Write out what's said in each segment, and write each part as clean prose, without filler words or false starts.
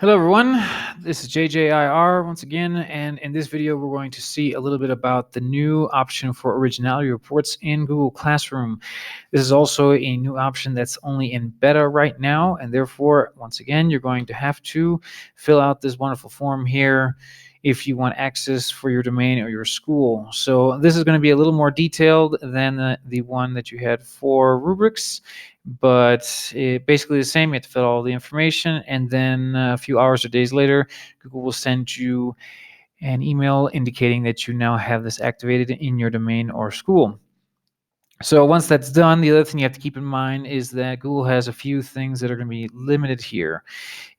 Hello everyone, this is JJIR once again, and in this video we're going to see a little bit about the new option for Originality Reports in Google Classroom. This is also a new option that's only in beta right now, and therefore, once again, you're going to have to fill out this wonderful form here if you want access for your domain or your school. So this is going to be a little more detailed than the one that you had for rubrics, but basically the same. You have to fill out all the information, and then a few hours or days later, Google will send you an email indicating that you now have this activated in your domain or school. So once that's done, the other thing you have to keep in mind is that Google has a few things that are going to be limited here.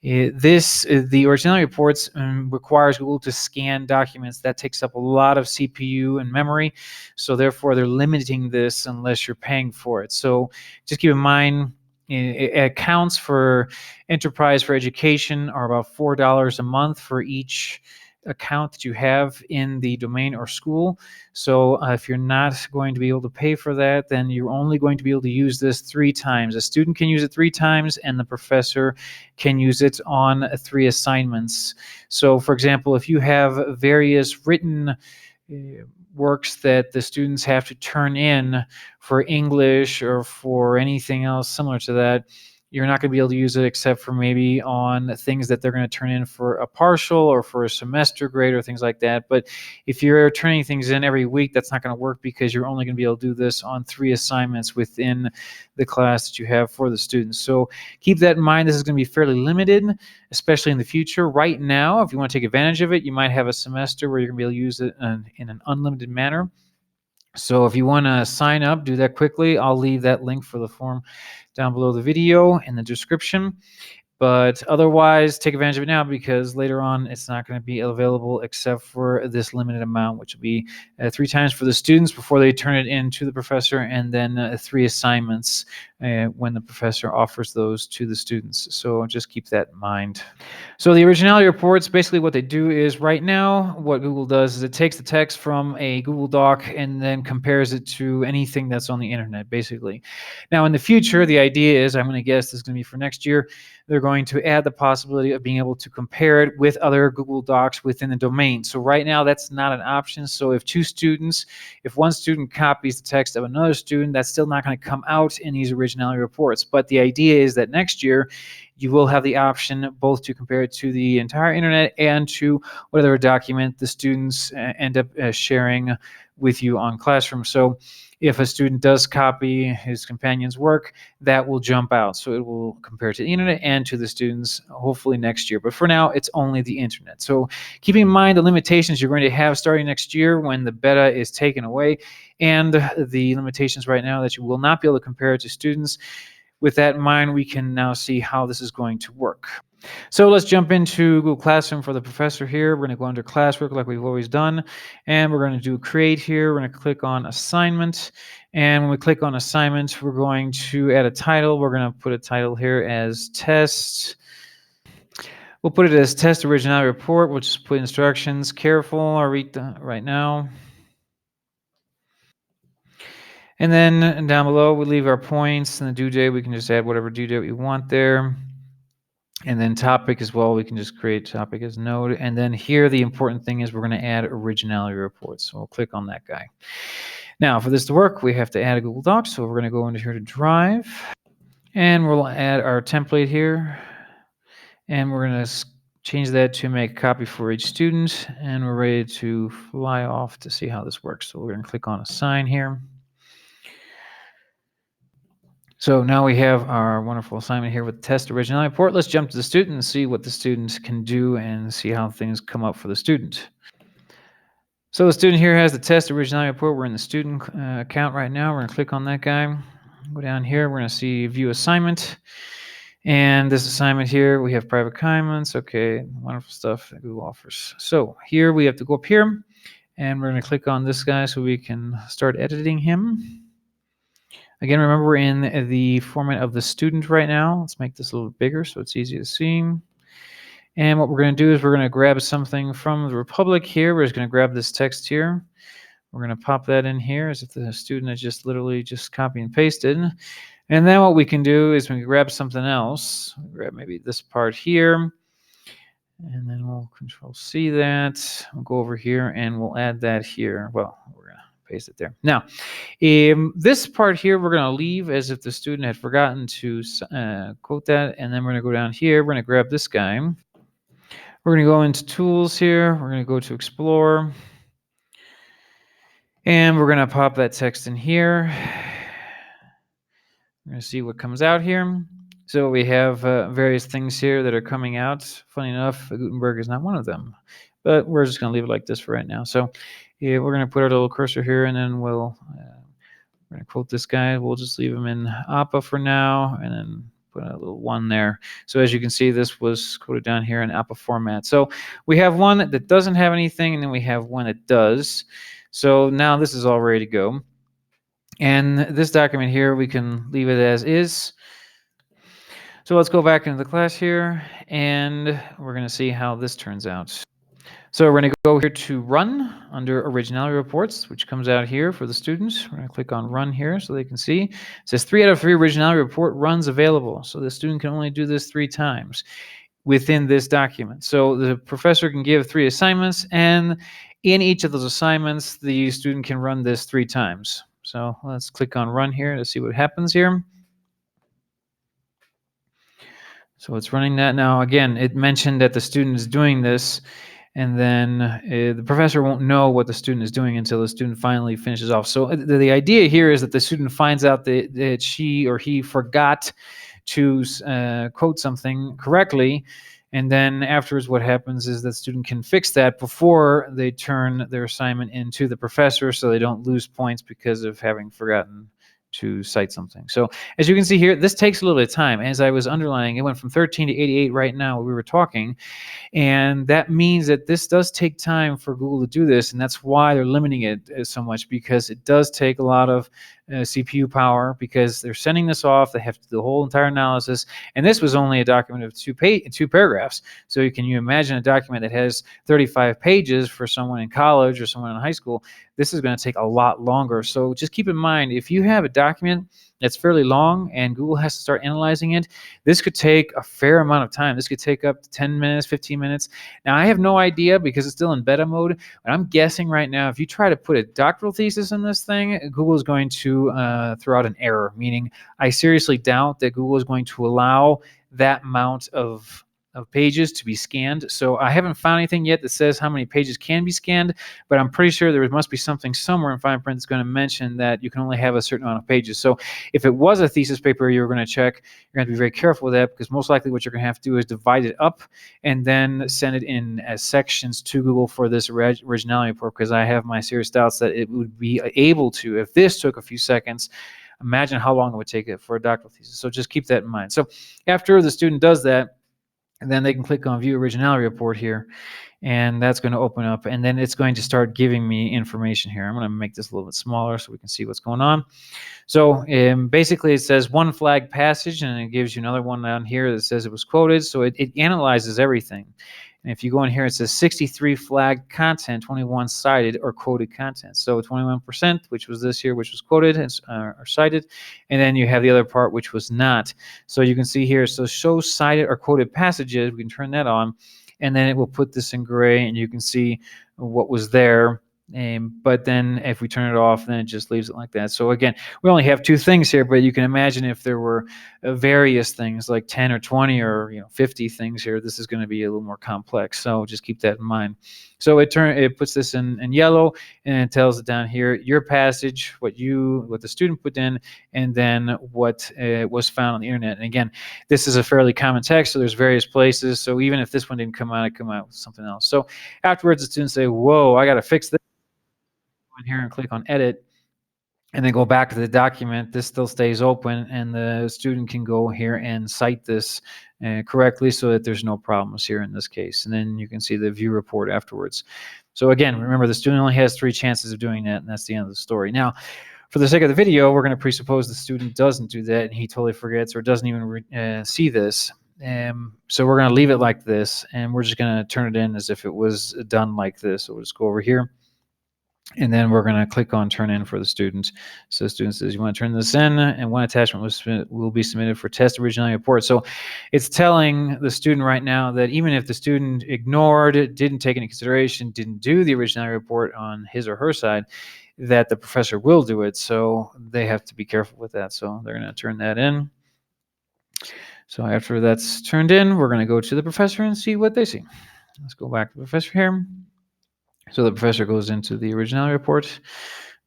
The Originality Reports requires Google to scan documents. That takes up a lot of CPU and memory, so therefore they're limiting this unless you're paying for it. So just keep in mind, accounts for Enterprise for Education are about $4 a month for each account that you have in the domain or school. So if you're not going to be able to pay for that, then you're only going to be able to use this 3 times. A student can use it 3 times, and the professor can use it on 3 assignments. So for example, if you have various written works that the students have to turn in for English or for anything else similar to that, you're not going to be able to use it except for maybe on things that they're going to turn in for a partial or for a semester grade or things like that. But if you're turning things in every week, that's not going to work because you're only going to be able to do this on 3 assignments within the class that you have for the students. So keep that in mind. This is going to be fairly limited, especially in the future. Right now, if you want to take advantage of it, you might have a semester where you're going to be able to use it in an unlimited manner. So if you want to sign up, do that quickly. I'll leave that link for the form down below the video in the description. But otherwise, take advantage of it now because later on it's not going to be available except for this limited amount, which will be 3 times for the students before they turn it in to the professor, and then 3 assignments when the professor offers those to the students. So just keep that in mind. So the Originality Reports, basically what they do is right now, what Google does is it takes the text from a Google Doc and then compares it to anything that's on the internet, basically. Now in the future, the idea is, I'm going to guess this is going to be for next year, they're going to add the possibility of being able to compare it with other Google Docs within the domain. So right now, that's not an option. So if one student copies the text of another student, that's still not going to come out in these Originality Reports. But the idea is that next year, you will have the option both to compare it to the entire internet and to whatever document the students end up sharing with you on Classroom. So if a student does copy his companion's work, that will jump out. So it will compare to the internet and to the students hopefully next year. But for now, it's only the internet. So keeping in mind the limitations you're going to have starting next year when the beta is taken away, and the limitations right now that you will not be able to compare it to students. With that in mind, we can now see how this is going to work. So let's jump into Google Classroom for the professor here. We're going to go under classwork like we've always done, and we're going to do create here. We're going to click on assignment, and when we click on assignment, we're going to add a title. We're going to put a title here as test. We'll put it as test originality report. We'll just put instructions. Careful, I'll read right now. And then down below, we leave our points and the due date. We can just add whatever due date we want there. And then topic as well, we can just create topic as node. And then here, the important thing is we're going to add originality reports. So we'll click on that guy. Now, for this to work, we have to add a Google Doc. So we're going to go into here to Drive. And we'll add our template here. And we're going to change that to make a copy for each student. And we're ready to fly off to see how this works. So we're going to click on Assign here. So now we have our wonderful assignment here with test originality report. Let's jump to the student and see what the student can do and see how things come up for the student. So the student here has the test originality report. We're in the student account right now. We're going to click on that guy. Go down here. We're going to see view assignment. And this assignment here, we have private comments. Okay, wonderful stuff that Google offers. So here we have to go up here, and we're going to click on this guy so we can start editing him. Again, remember we're in the format of the student right now. Let's make this a little bigger so it's easy to see. And what we're going to do is we're going to grab something from the Republic here. We're just going to grab this text here. We're going to pop that in here as if the student has just literally just copy and pasted. And then what we can do is we can grab something else. Grab maybe this part here. And then we'll Control C that. We'll go over here and we'll add that here. Well, we're going to paste it there. Now, this part here, we're going to leave as if the student had forgotten to quote that. And then we're going to go down here. We're going to grab this guy. We're going to go into Tools here. We're going to go to Explore. And we're going to pop that text in here. We're going to see what comes out here. So we have various things here that are coming out. Funny enough, Gutenberg is not one of them. But we're just going to leave it like this for right now. So yeah, we're going to put our little cursor here, and then we're going to quote this guy. We'll just leave him in APA for now, and then put a little 1 there. So as you can see, this was quoted down here in APA format. So we have one that doesn't have anything, and then we have one that does. So now this is all ready to go. And this document here, we can leave it as is. So let's go back into the class here, and we're going to see how this turns out. So we're going to go here to Run under Originality Reports, which comes out here for the students. We're going to click on Run here so they can see. It says 3 out of 3 Originality Report runs available. So the student can only do this 3 times within this document. So the professor can give 3 assignments, and in each of those assignments, the student can run this 3 times. So let's click on Run here to see what happens here. So it's running that now. Again, it mentioned that the student is doing this, and then the professor won't know what the student is doing until the student finally finishes off. So the idea here is that the student finds out that she or he forgot to quote something correctly, and then afterwards what happens is the student can fix that before they turn their assignment into the professor, so they don't lose points because of having forgotten to cite something. So as you can see here, this takes a little bit of time. As I was underlining, it went from 13 to 88 right now we were talking, and that means that this does take time for Google to do this, and that's why they're limiting it so much, because it does take a lot of CPU power, because they're sending this off, they have to do the whole entire analysis, and this was only a document of 2 paragraphs. So you imagine a document that has 35 pages for someone in college or someone in high school. This is going to take a lot longer. So just keep in mind, if you have a document that's fairly long and Google has to start analyzing it, this could take a fair amount of time. This could take up to 10 minutes, 15 minutes. Now, I have no idea because it's still in beta mode, but I'm guessing right now, if you try to put a doctoral thesis in this thing, Google is going to throw out an error, meaning I seriously doubt that Google is going to allow that amount of pages to be scanned. So I haven't found anything yet that says how many pages can be scanned, but I'm pretty sure there must be something somewhere in fine print that's going to mention that you can only have a certain amount of pages. So if it was a thesis paper you were going to check, you're going to be very careful with that, because most likely what you're going to have to do is divide it up and then send it in as sections to Google for this originality report, because I have my serious doubts that it would be able to, if this took a few seconds. Imagine how long it would take it for a doctoral thesis. So just keep that in mind. So after the student does that, and then they can click on View Originality Report here, and that's going to open up, and then it's going to start giving me information here. I'm going to make this a little bit smaller so we can see what's going on. So basically it says 1 flag passage, and it gives you another one down here that says it was quoted. So it analyzes everything. And if you go in here, it says 63 flagged content, 21 cited or quoted content. So 21%, which was this here, which was quoted or cited. And then you have the other part, which was not. So you can see here, so show cited or quoted passages. We can turn that on, and then it will put this in gray, and you can see what was there. But then if we turn it off, then it just leaves it like that. So again, we only have 2 things here, but you can imagine if there were various things like 10 or 20 or 50 things here, this is going to be a little more complex. So just keep that in mind. So it puts this in yellow, and it tells it down here your passage, what the student put in, and then what was found on the internet. And again, this is a fairly common text, so there's various places. So even if this one didn't come out, it come out with something else. So afterwards, the students say, "Whoa, I got to fix this." In here and click on edit, and then go back to the document. This still stays open, and the student can go here and cite this correctly, so that there's no problems here in this case. And then you can see the view report afterwards. So again, remember, the student only has 3 chances of doing that, and that's the end of the story. Now, for the sake of the video, we're going to presuppose the student doesn't do that, and he totally forgets or doesn't even see this. So we're going to leave it like this, and we're just going to turn it in as if it was done like this. So we'll just go over here. And then we're going to click on turn in for the student. So the student says you want to turn this in, and one attachment will be submitted for test originality report. So it's telling the student right now that even if the student ignored it, didn't take into consideration, didn't do the originality report on his or her side, that the professor will do it. So they have to be careful with that. So they're going to turn that in. So after that's turned in, we're going to go to the professor and see what they see. Let's go back to the professor here. So the professor goes into the originality report,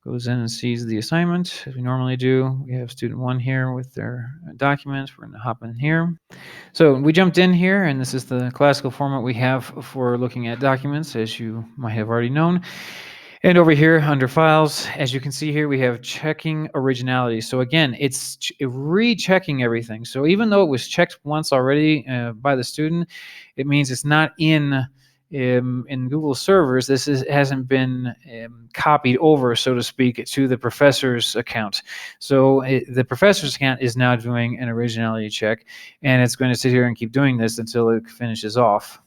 goes in and sees the assignment, as we normally do. We have student 1 here with their documents. We're going to hop in here. So we jumped in here, and this is the classical format we have for looking at documents, as you might have already known. And over here under files, as you can see here, we have checking originality. So again, it's rechecking everything. So even though it was checked once already by the student, it means it's not in Google servers. This hasn't been copied over, so to speak, to the professor's account. So the professor's account is now doing an originality check, and it's going to sit here and keep doing this until it finishes off.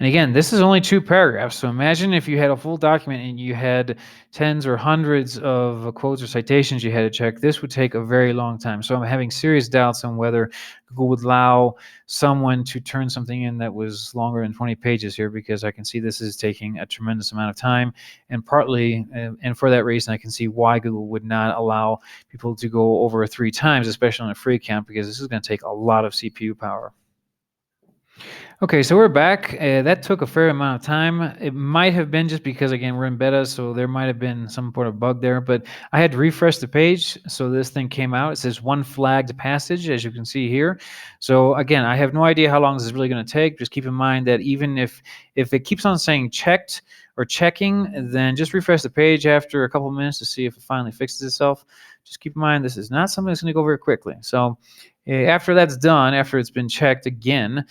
And again, this is only 2 paragraphs. So imagine if you had a full document and you had tens or hundreds of quotes or citations you had to check. This would take a very long time. So I'm having serious doubts on whether Google would allow someone to turn something in that was longer than 20 pages here, because I can see this is taking a tremendous amount of time. And partly, and for that reason, I can see why Google would not allow people to go over 3 times, especially on a free account, because this is going to take a lot of CPU power. Okay, so we're back. That took a fair amount of time. It might have been just because, again, we're in beta, so there might have been some sort of bug there, but I had to refresh the page, so this thing came out. It says 1 flagged passage, as you can see here. So again, I have no idea how long this is really going to take. Just keep in mind that even if it keeps on saying checked or checking, then just refresh the page after a couple of minutes to see if it finally fixes itself. Just keep in mind this is not something that's going to go very quickly. So after that's done, after it's been checked again,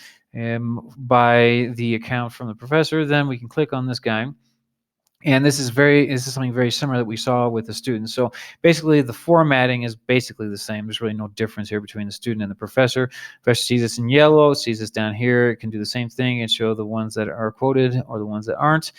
by the account from the professor, then we can click on this guy. And this is something very similar that we saw with the students. So basically, the formatting is basically the same. There's really no difference here between the student and the professor. Professor sees this in yellow, sees this down here. It can do the same thing and show the ones that are quoted or the ones that aren't.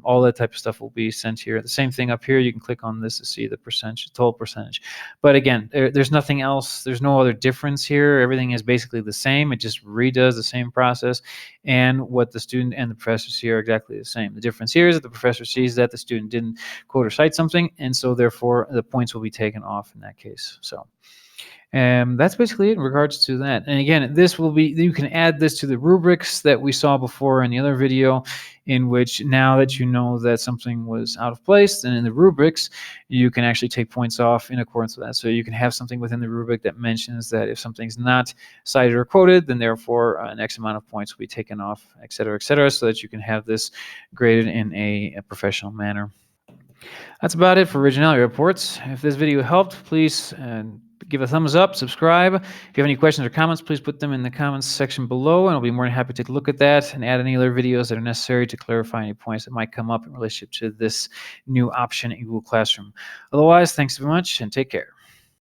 All that type of stuff will be sent here. The same thing up here. You can click on this to see the percentage, total percentage. But again, there's nothing else. There's no other difference here. Everything is basically the same. It just redoes the same process. And what the student and the professor see are exactly the same. The difference here is that the professor sees that the student didn't quote or cite something, and so therefore the points will be taken off in that case. So that's basically it in regards to that. And again, this will be, you can add this to the rubrics that we saw before in the other video, in which now that you know that something was out of place, then in the rubrics, you can actually take points off in accordance with that. So you can have something within the rubric that mentions that if something's not cited or quoted, then therefore an X amount of points will be taken off, et cetera, so that you can have this graded in a professional manner. That's about it for Originality Reports. If this video helped, please give a thumbs up, subscribe. If you have any questions or comments, please put them in the comments section below, and I'll be more than happy to take a look at that and add any other videos that are necessary to clarify any points that might come up in relationship to this new option in Google Classroom. Otherwise, thanks very much and take care.